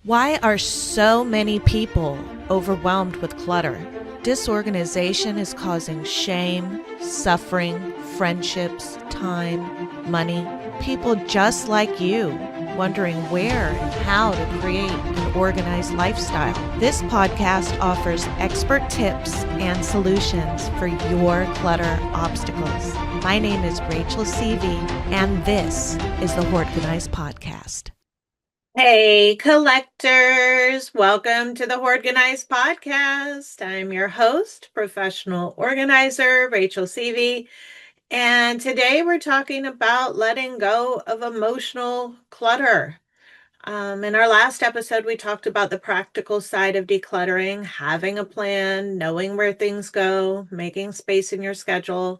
Why are so many people overwhelmed with clutter? Disorganization is causing shame, suffering, friendships, time, money. People just like you wondering where and how to create an organized lifestyle. This podcast offers expert tips and solutions for your clutter obstacles. My name is Rachel Seavey, and this is the Organized Podcast. Hey, collectors. Welcome to the Organized Podcast. I'm your host, professional organizer, Rachel Seavey. And today we're talking about letting go of emotional clutter. In our last episode, we talked about the practical side of decluttering, having a plan, knowing where things go, making space in your schedule.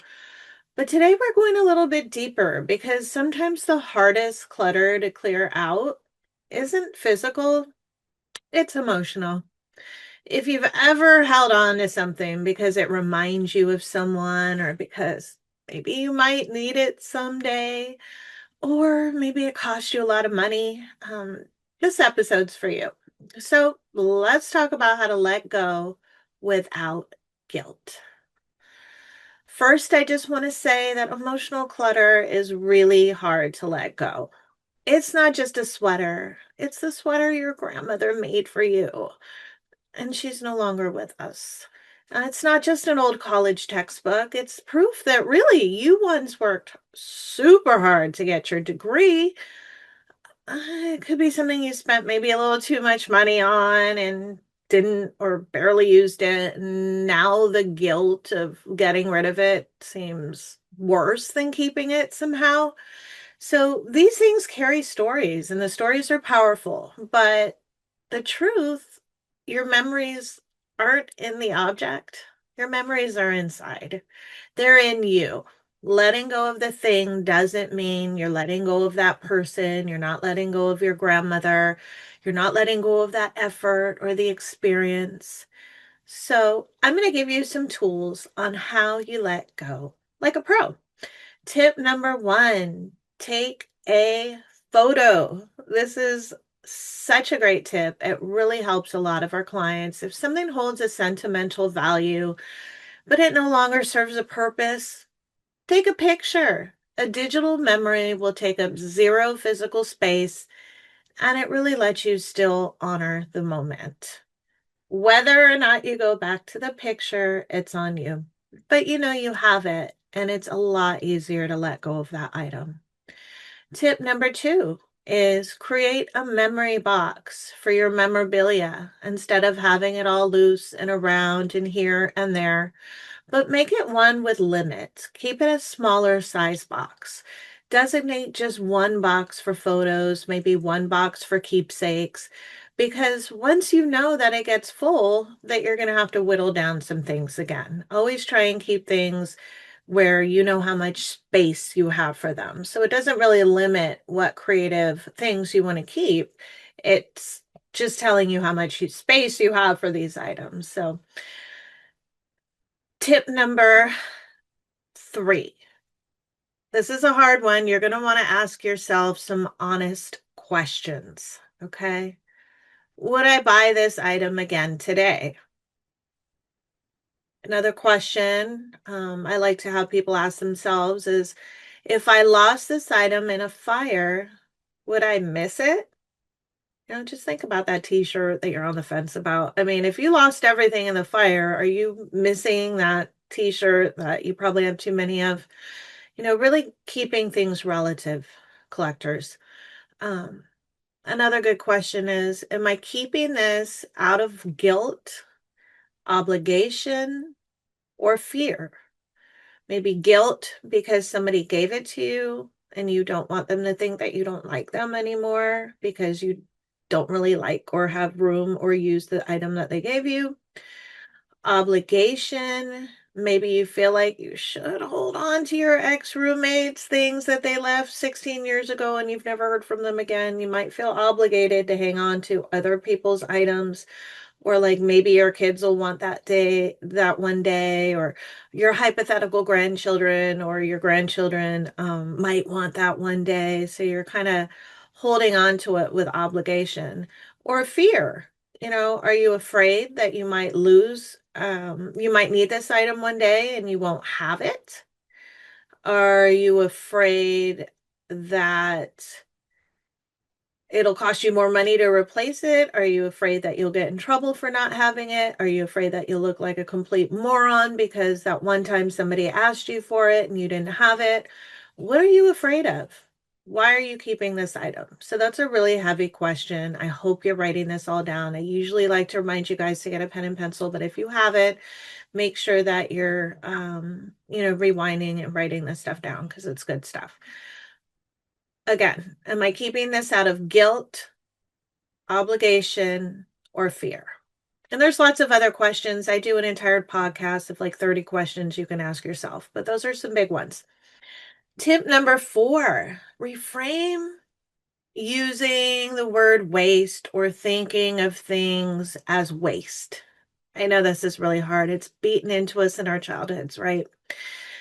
But today we're going a little bit deeper because sometimes the hardest clutter to clear out isn't physical, it's emotional. If you've ever held on to something because it reminds you of someone, or because maybe you might need it someday, or maybe it costs you a lot of money, this episode's for you. So let's talk about how to let go without guilt. First, I just want to say that emotional clutter is really hard to let go. It's not just a sweater. It's the sweater your grandmother made for you, and she's no longer with us. It's not just an old college textbook. It's proof that really you once worked super hard to get your degree. It could be something you spent maybe a little too much money on and didn't or barely used it. And now the guilt of getting rid of it seems worse than keeping it somehow. So these things carry stories, and the stories are powerful, but the truth, your memories aren't in the object. Your memories are inside. They're in you. Letting go of the thing doesn't mean you're letting go of that person. You're not letting go of your grandmother. You're not letting go of that effort or the experience. So I'm going to give you some tools on how you let go like a pro. Tip number one, take a photo. This is such a great tip. It really helps a lot of our clients. If something holds a sentimental value, but it no longer serves a purpose, take a picture. A digital memory will take up zero physical space, and it really lets you still honor the moment. Whether or not you go back to the picture, it's on you. But you know you have it, and it's a lot easier to let go of that item. Tip number two is create a memory box for your memorabilia instead of having it all loose and around and here and there. But make it one with limits. Keep it a smaller size box. Designate just one box for photos, maybe one box for keepsakes, because once you know that it gets full, that you're going to have to whittle down some things again. Always try and keep things where you know how much space you have for them. So it doesn't really limit what creative things you want to keep. It's just telling you how much space you have for these items. So tip number three. This is a hard one. You're going to want to ask yourself some honest questions. Okay. Would I buy this item again today? Another question I like to have people ask themselves is, if I lost this item in a fire, would I miss it? Just think about that t-shirt that you're on the fence about. I mean, if you lost everything in the fire, are you missing that t-shirt that you probably have too many of? Really keeping things relative, collectors. Another good question is, am I keeping this out of guilt, obligation, or fear? Maybe guilt because somebody gave it to you and you don't want them to think that you don't like them anymore because you don't really like or have room or use the item that they gave you. Obligation, maybe you feel like you should hold on to your ex-roommates, things that they left 16 years ago and you've never heard from them again. You might feel obligated to hang on to other people's items, or like maybe your kids will want that one day, or your hypothetical grandchildren or your grandchildren might want that one day. So you're kind of holding on to it with obligation. Or fear. Are you afraid that you might lose, you might need this item one day and you won't have it? Are you afraid that it'll cost you more money to replace it? Are you afraid that you'll get in trouble for not having it? Are you afraid that you'll look like a complete moron because that one time somebody asked you for it and you didn't have it? What are you afraid of? Why are you keeping this item? So that's a really heavy question. I hope you're writing this all down. I usually like to remind you guys to get a pen and pencil, but if you have it, make sure that you're, rewinding and writing this stuff down because it's good stuff. Again, am I keeping this out of guilt, obligation, or fear? And there's lots of other questions. I do an entire podcast of like 30 questions you can ask yourself, but those are some big ones. Tip number 4, reframe using the word waste or thinking of things as waste. I know this is really hard. It's beaten into us in our childhoods, right?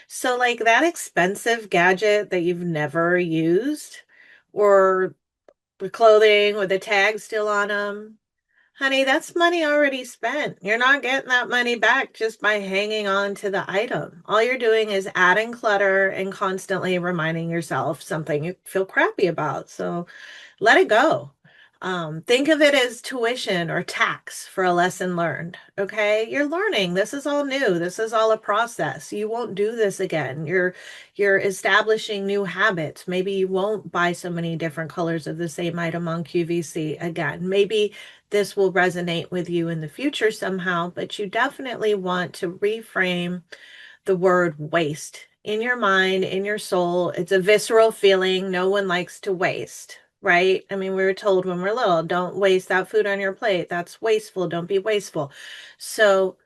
So, like that expensive gadget that you've never used, or the clothing with the tag still on them, honey, that's money already spent. You're not getting that money back just by hanging on to the item. All you're doing is adding clutter and constantly reminding yourself something you feel crappy about. So let it go. Think of it as tuition or tax for a lesson learned. Okay, you're learning. This is all new. This is all a process. You won't do this again. You're establishing new habits. Maybe you won't buy so many different colors of the same item on QVC again. Maybe this will resonate with you in the future somehow, but you definitely want to reframe the word waste in your mind, in your soul. It's a visceral feeling. No one likes to waste, right? I mean, we were told when we're little, don't waste that food on your plate. That's wasteful. Don't be wasteful. So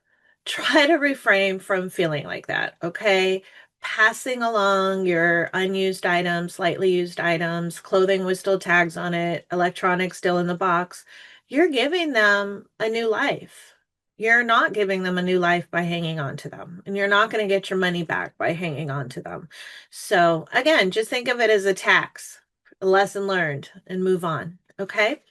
try to refrain from feeling like that, okay? Passing along your unused items, slightly used items, clothing with still tags on it, electronics still in the box, you're giving them a new life. You're not giving them a new life by hanging on to them, and you're not going to get your money back by hanging on to them. So, again, just think of it as a tax, a lesson learned, and move on, okay?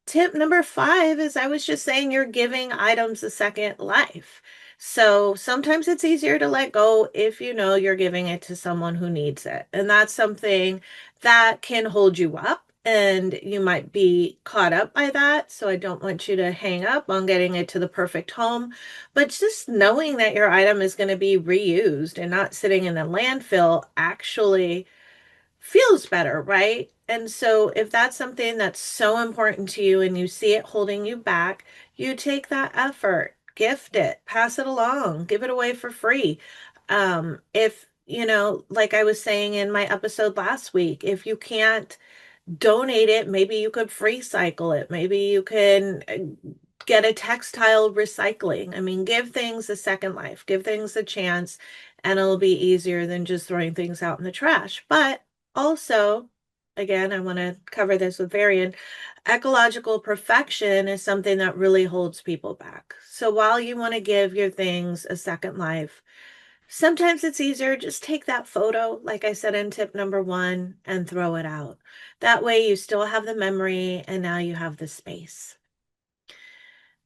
Tip number 5 is I was just saying you're giving items a second life. So sometimes it's easier to let go if you know you're giving it to someone who needs it. And that's something that can hold you up. And you might be caught up by that. So I don't want you to hang up on getting it to the perfect home. But just knowing that your item is going to be reused and not sitting in the landfill actually feels better, right? And so if that's something that's so important to you and you see it holding you back, you take that effort, gift it, pass it along, give it away for free. If, like I was saying in my episode last week, if you can't donate it, maybe you could free cycle it. Maybe you can get a textile recycling. I mean, give things a second life, give things a chance, and it'll be easier than just throwing things out in the trash. But also, again, I want to cover this with Varian. Ecological perfection is something that really holds people back. So while you want to give your things a second life, sometimes it's easier just take that photo, like I said in tip number 1, and throw it out. That way you still have the memory and now you have the space.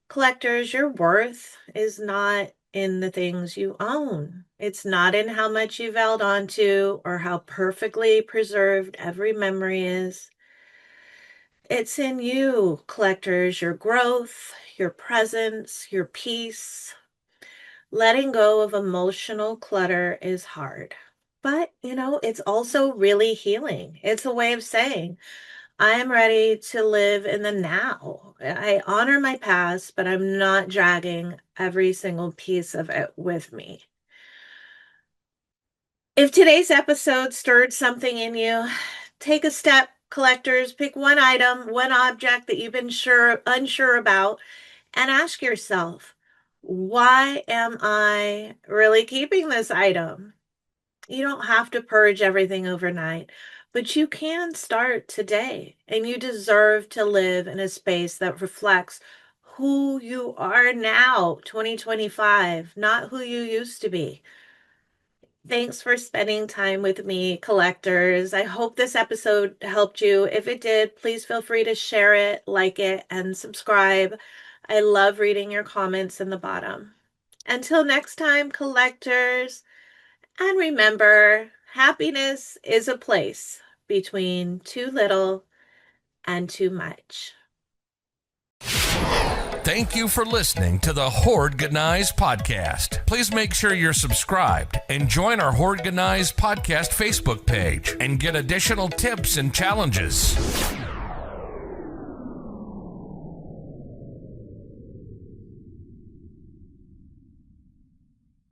Collectors, your worth is not in the things you own. It's not in how much you've held on to or how perfectly preserved every memory is. It's in you, collectors, your growth, your presence, your peace. Letting go of emotional clutter is hard. But, it's also really healing. It's a way of saying, I am ready to live in the now. I honor my past, but I'm not dragging every single piece of it with me. If today's episode stirred something in you, take a step, collectors. Pick one item, one object that you've been unsure about, and ask yourself, why am I really keeping this item? You don't have to purge everything overnight, but you can start today, and you deserve to live in a space that reflects who you are now, 2025, not who you used to be. Thanks for spending time with me, collectors. I hope this episode helped you. If it did, please feel free to share it, like it, and subscribe. I love reading your comments in the bottom. Until next time, collectors, and remember, happiness is a place between too little and too much. Thank you for listening to the Hoardganize podcast. Please make sure you're subscribed and join our Hoardganize podcast Facebook page and get additional tips and challenges.